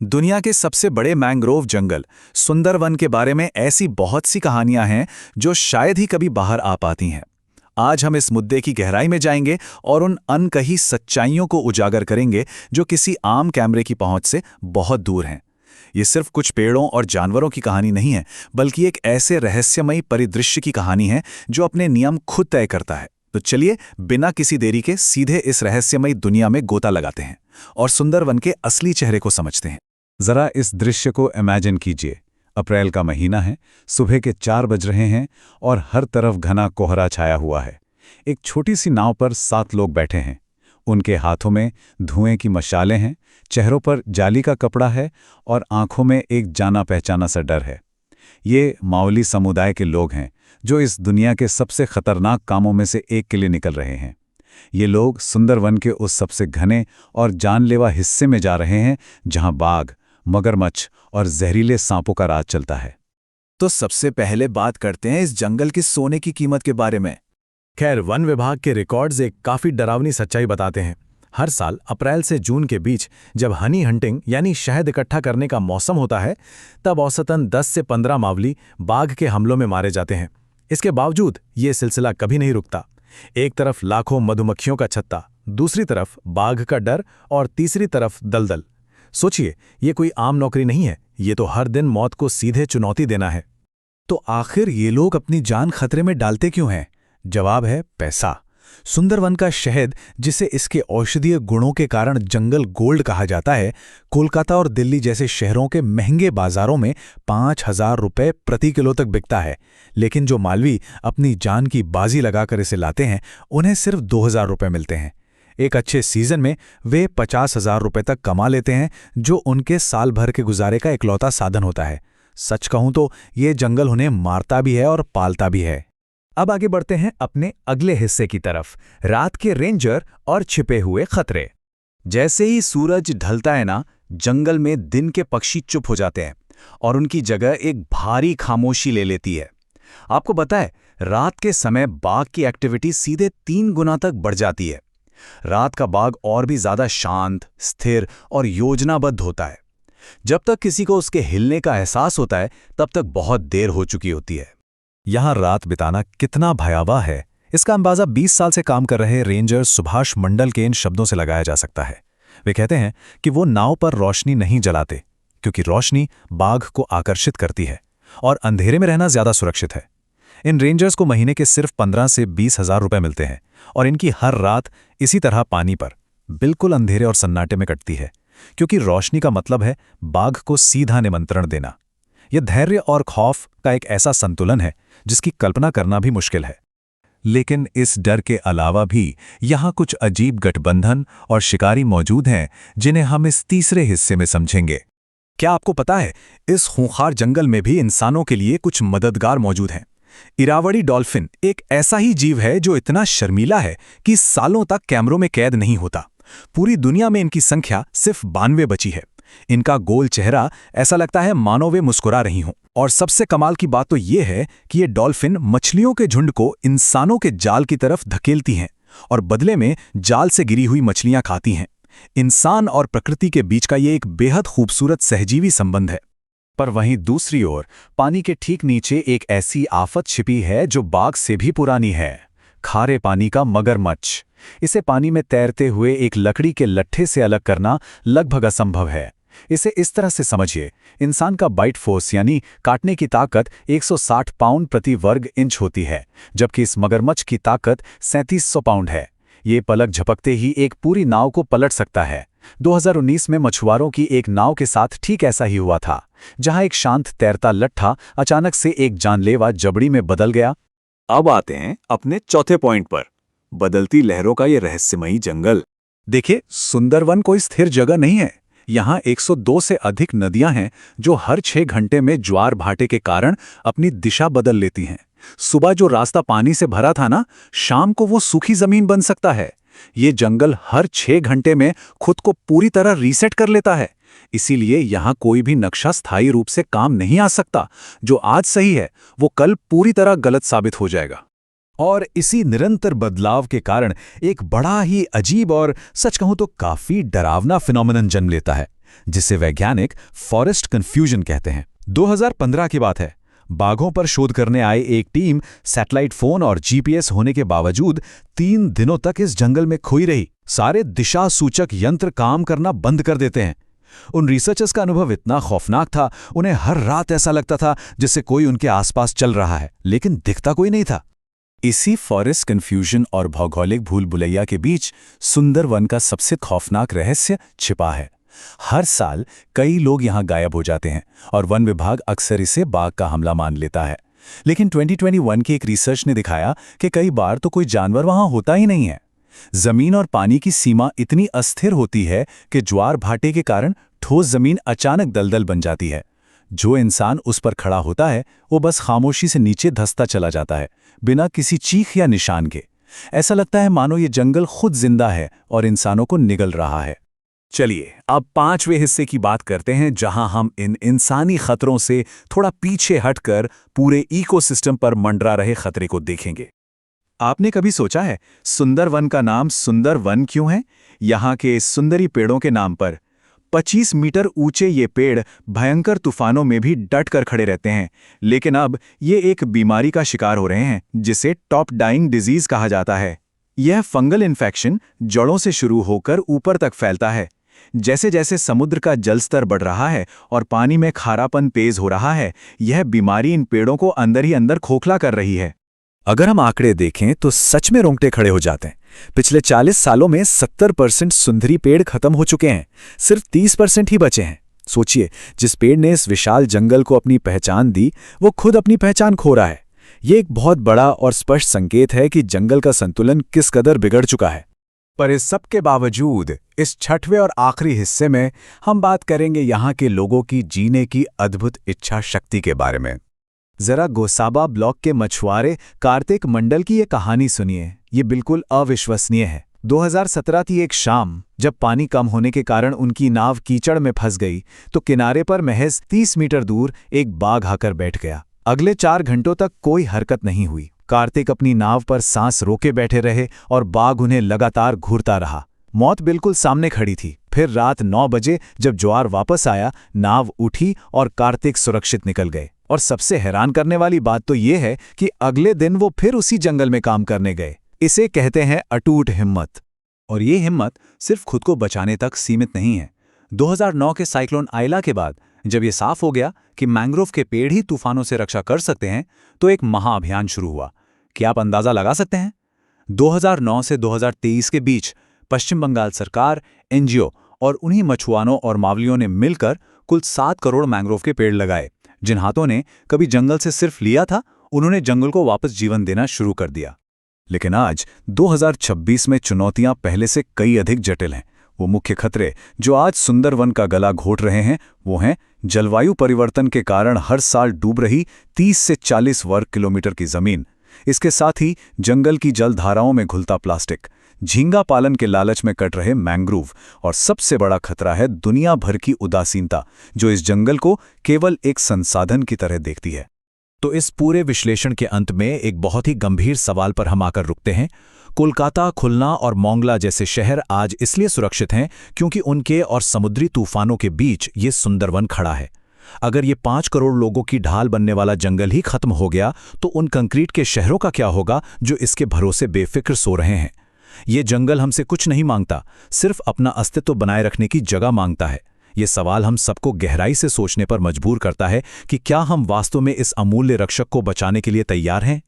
दुनिया के सबसे बड़े मैंग्रोव जंगल सुंदरवन के बारे में ऐसी बहुत सी कहानियां हैं जो शायद ही कभी बाहर आ पाती हैं। आज हम इस मुद्दे की गहराई में जाएंगे और उन अनकही सच्चाइयों को उजागर करेंगे जो किसी आम कैमरे की पहुंच से बहुत दूर हैं। ये सिर्फ कुछ पेड़ों और जानवरों की कहानी नहीं है, बल्कि एक ऐसे रहस्यमयी परिदृश्य की कहानी है जो अपने नियम खुद तय करता है। तो चलिए बिना किसी देरी के सीधे इस रहस्यमयी दुनिया में गोता लगाते हैं और सुंदरवन के असली चेहरे को समझते हैं। जरा इस दृश्य को इमेजिन कीजिए। अप्रैल का महीना है, सुबह के 4 बज रहे हैं और हर तरफ घना कोहरा छाया हुआ है। एक छोटी सी नाव पर 7 लोग बैठे हैं। उनके हाथों में धुएं की मशालें हैं, चेहरों पर जाली का कपड़ा है और आंखों में एक जाना पहचाना सा डर है। ये माओली समुदाय के लोग हैं जो इस दुनिया के सबसे खतरनाक कामों में से एक के लिए निकल रहे हैं। ये लोग सुंदरवन के उस सबसे घने और जानलेवा हिस्से में जा रहे हैं जहां बाघ, मगरमच्छ और जहरीले सांपों का राज चलता है। तो सबसे पहले बात करते हैं इस जंगल की सोने की कीमत के बारे में। खैर, वन विभाग के रिकॉर्ड्स एक काफी डरावनी सच्चाई बताते हैं। हर साल अप्रैल से जून के बीच जब हनी हंटिंग यानी शहद इकट्ठा करने का मौसम होता है, तब औसतन 10 से 15 मावली बाघ के हमलों में मारे जाते हैं। इसके बावजूद ये सिलसिला कभी नहीं रुकता। एक तरफ लाखों मधुमक्खियों का छत्ता, दूसरी तरफ बाघ का डर और तीसरी तरफ दलदल। सोचिए, ये कोई आम नौकरी नहीं है, ये तो हर दिन मौत को सीधे चुनौती देना है। तो आखिर ये लोग अपनी जान खतरे में डालते क्यों हैं? जवाब है पैसा। सुंदरवन का शहद, जिसे इसके औषधीय गुणों के कारण जंगल गोल्ड कहा जाता है, कोलकाता और दिल्ली जैसे शहरों के महंगे बाजारों में 5,000 रुपये प्रति किलो तक बिकता है। लेकिन जो मालवी अपनी जान की बाजी लगाकर इसे लाते हैं, उन्हें सिर्फ 2,000 रुपये मिलते हैं। एक अच्छे सीजन में वे 50,000 रुपये तक कमा लेते हैं, जो उनके साल भर के गुजारे का इकलौता साधन होता है। सच कहूं तो ये जंगल उन्हें मारता भी है और पालता भी है। अब आगे बढ़ते हैं अपने अगले हिस्से की तरफ, रात के रेंजर और छिपे हुए खतरे। जैसे ही सूरज ढलता है ना, जंगल में दिन के पक्षी चुप हो जाते हैं और उनकी जगह एक भारी खामोशी ले लेती है। आपको पता है, रात के समय बाघ की एक्टिविटी सीधे 3 गुना तक बढ़ जाती है। रात का बाघ और भी ज्यादा शांत, स्थिर और योजनाबद्ध होता है। जब तक किसी को उसके हिलने का एहसास होता है, तब तक बहुत देर हो चुकी होती है। यहां रात बिताना कितना भयावह है, इसका अंदाजा 20 साल से काम कर रहे रेंजर सुभाष मंडल के इन शब्दों से लगाया जा सकता है। वे कहते हैं कि वो नाव पर रोशनी नहीं जलाते, क्योंकि रोशनी बाघ को आकर्षित करती है और अंधेरे में रहना ज्यादा सुरक्षित है। इन रेंजर्स को महीने के सिर्फ 15 से 20,000 रुपये मिलते हैं और इनकी हर रात इसी तरह पानी पर, बिल्कुल अंधेरे और सन्नाटे में कटती है, क्योंकि रोशनी का मतलब है बाघ को सीधा निमंत्रण देना। यह धैर्य और खौफ का एक ऐसा संतुलन है जिसकी कल्पना करना भी मुश्किल है। लेकिन इस डर के अलावा भी यहां कुछ अजीब गठबंधन और शिकारी मौजूद हैं जिन्हें हम इस तीसरे हिस्से में समझेंगे। क्या आपको पता है, इस खूंखार जंगल में भी इंसानों के लिए कुछ मददगार मौजूद हैं। इरावदी डॉल्फिन एक ऐसा ही जीव है जो इतना शर्मीला है कि सालों तक कैमरों में कैद नहीं होता। पूरी दुनिया में इनकी संख्या सिर्फ 92 बची है। इनका गोल चेहरा ऐसा लगता है मानो वे मुस्कुरा रही हों। और सबसे कमाल की बात तो ये है कि ये डॉल्फिन मछलियों के झुंड को इंसानों के जाल की तरफ धकेलती हैं और बदले में जाल से गिरी हुई मछलियां खाती हैं। इंसान और प्रकृति के बीच का ये एक बेहद खूबसूरत सहजीवी संबंध है। पर वहीं दूसरी ओर पानी के ठीक नीचे एक ऐसी आफत छिपी है जो बाघ से भी पुरानी है। खारे पानी का मगरमच्छ। इसे पानी में तैरते हुए एक लकड़ी के लट्ठे से अलग करना लगभग असंभव है। इसे इस तरह से समझिए, इंसान का बाइट फोर्स यानी काटने की ताकत 160 पाउंड प्रति वर्ग इंच होती है, जबकि इस मगरमच्छ की ताकत 3700 पाउंड है। ये पलक झपकते ही एक पूरी नाव को पलट सकता है। 2019 में मछुआरों की एक नाव के साथ ठीक ऐसा ही हुआ था, जहां एक शांत तैरता लट्ठा अचानक से एक जानलेवा जबड़ी में बदल गया। अब आते हैं अपने चौथे पॉइंट पर, बदलती लहरों का ये रहस्यमयी जंगल। देखिए, सुंदरवन कोई स्थिर जगह नहीं है। यहाँ 102 से अधिक नदियां हैं जो हर 6 घंटे में ज्वार भाटे के कारण अपनी दिशा बदल लेती हैं। सुबह जो रास्ता पानी से भरा था ना, शाम को वो सूखी जमीन बन सकता है। ये जंगल हर 6 घंटे में खुद को पूरी तरह रीसेट कर लेता है। इसीलिए यहाँ कोई भी नक्शा स्थायी रूप से काम नहीं आ सकता। जो आज सही है वो कल पूरी तरह गलत साबित हो जाएगा। और इसी निरंतर बदलाव के कारण एक बड़ा ही अजीब और सच कहूं तो काफी डरावना फिनोमेनन जन्म लेता है। जिसे वैज्ञानिक फॉरेस्ट कन्फ्यूजन कहते हैं। 2015 की बात है। बाघों पर शोध करने आए एक टीम सैटेलाइट फोन और जीपीएस होने के बावजूद 3 दिनों तक इस जंगल में खोई रही। सारे दिशा सूचक यंत्र काम करना बंद कर देते हैं। उन रिसर्चर्स का अनुभव इतना खौफनाक था, उन्हें हर रात ऐसा लगता था जैसे कोई उनके आसपास चल रहा है, लेकिन दिखता कोई नहीं था। इसी फॉरेस्ट कन्फ्यूजन और भौगोलिक भूल भुलैया के बीच सुंदर वन का सबसे खौफनाक रहस्य छिपा है। हर साल कई लोग यहाँ गायब हो जाते हैं और वन विभाग अक्सर इसे बाघ का हमला मान लेता है। लेकिन 2021 की एक रिसर्च ने दिखाया कि कई बार तो कोई जानवर वहाँ होता ही नहीं है। जमीन और पानी की सीमा इतनी अस्थिर होती है कि ज्वार भाटे के कारण ठोस जमीन अचानक दलदल बन जाती है। जो इंसान उस पर खड़ा होता है वो बस खामोशी से नीचे धंसता चला जाता है, बिना किसी चीख या निशान के। ऐसा लगता है मानो ये जंगल खुद जिंदा है और इंसानों को निगल रहा है। चलिए अब 5वें हिस्से की बात करते हैं, जहां हम इन इंसानी खतरों से थोड़ा पीछे हटकर पूरे इकोसिस्टम पर मंडरा रहे खतरे को देखेंगे। आपने कभी सोचा है सुंदर वन का नाम सुंदर वन क्यों है? यहाँ के सुंदरी पेड़ों के नाम पर। 25 मीटर ऊंचे ये पेड़ भयंकर तूफानों में भी डट कर खड़े रहते हैं, लेकिन अब ये एक बीमारी का शिकार हो रहे हैं जिसे टॉप डाइंग डिजीज कहा जाता है। यह फंगल इन्फेक्शन जड़ों से शुरू होकर ऊपर तक फैलता है। जैसे जैसे समुद्र का जल स्तर बढ़ रहा है और पानी में खारापन तेज हो रहा है, यह बीमारी इन पेड़ों को अंदर ही अंदर खोखला कर रही है। अगर हम आंकड़े देखें तो सच में रोंगटे खड़े हो जाते हैं। पिछले 40 सालों में 70% सुंदरी पेड़ खत्म हो चुके हैं, सिर्फ 30% ही बचे हैं। सोचिए, जिस पेड़ ने इस विशाल जंगल को अपनी पहचान दी, वो खुद अपनी पहचान खो रहा है। ये एक बहुत बड़ा और स्पष्ट संकेत है कि जंगल का संतुलन किस कदर बिगड़ चुका है। पर इस सब के बावजूद इस 6वें और आखिरी हिस्से में हम बात करेंगे यहाँ के लोगों की जीने की अद्भुत इच्छा शक्ति के बारे में। जरा गोसाबा ब्लॉक के मछुआरे कार्तिक मंडल की ये कहानी सुनिए। ये बिल्कुल अविश्वसनीय है। 2017 की एक शाम जब पानी कम होने के कारण उनकी नाव कीचड़ में फंस गई तो किनारे पर महज 30 मीटर दूर एक बाघ आकर बैठ गया। अगले 4 घंटों तक कोई हरकत नहीं हुई। कार्तिक अपनी नाव पर सांस रोके बैठे रहे और बाघ उन्हें लगातार घूरता रहा। मौत बिल्कुल सामने खड़ी थी। फिर रात 9 बजे जब ज्वार वापस आया, नाव उठी और कार्तिक सुरक्षित निकल गए। और सबसे हैरान करने वाली बात तो ये है कि अगले दिन वो फिर उसी जंगल में काम करने गए। इसे कहते हैं अटूट हिम्मत। और ये हिम्मत सिर्फ खुद को बचाने तक सीमित नहीं है। 2009 के साइक्लोन आइला के बाद जब ये साफ हो गया कि मैंग्रोव के पेड़ ही तूफानों से रक्षा कर सकते हैं, तो एक महाअभियान शुरू हुआ। क्या आप अंदाजा लगा सकते हैं? 2009 से 2023 के बीच पश्चिम बंगाल सरकार, एनजीओ और उन्हीं मछुआरों और मावलियों ने मिलकर कुल 7 करोड़ मैंग्रोव के पेड़ लगाए। जिन हाथों ने कभी जंगल से सिर्फ लिया था, उन्होंने जंगल को वापस जीवन देना शुरू कर दिया। लेकिन आज 2026 में चुनौतियां पहले से कई अधिक जटिल हैं। वो मुख्य खतरे जो आज सुंदरवन का गला घोट रहे हैं, वो हैं जलवायु परिवर्तन के कारण हर साल डूब रही 30 से 40 वर्ग किलोमीटर की जमीन। इसके साथ ही जंगल की जलधाराओं में घुलता प्लास्टिक, झींगा पालन के लालच में कट रहे मैंग्रोव, और सबसे बड़ा खतरा है दुनिया भर की उदासीनता जो इस जंगल को केवल एक संसाधन की तरह देखती है। तो इस पूरे विश्लेषण के अंत में एक बहुत ही गंभीर सवाल पर हम आकर रुकते हैं। कोलकाता, खुलना और मोंगला जैसे शहर आज इसलिए सुरक्षित हैं क्योंकि उनके और समुद्री तूफानों के बीच ये सुंदरवन खड़ा है। अगर ये 5 करोड़ लोगों की ढाल बनने वाला जंगल ही खत्म हो गया तो उन कंक्रीट के शहरों का क्या होगा जो इसके भरोसे बेफिक्र सो रहे हैं। ये जंगल हमसे कुछ नहीं मांगता, सिर्फ अपना अस्तित्व बनाए रखने की जगह मांगता है। ये सवाल हम सबको गहराई से सोचने पर मजबूर करता है कि क्या हम वास्तव में इस अमूल्य रक्षक को बचाने के लिए तैयार हैं।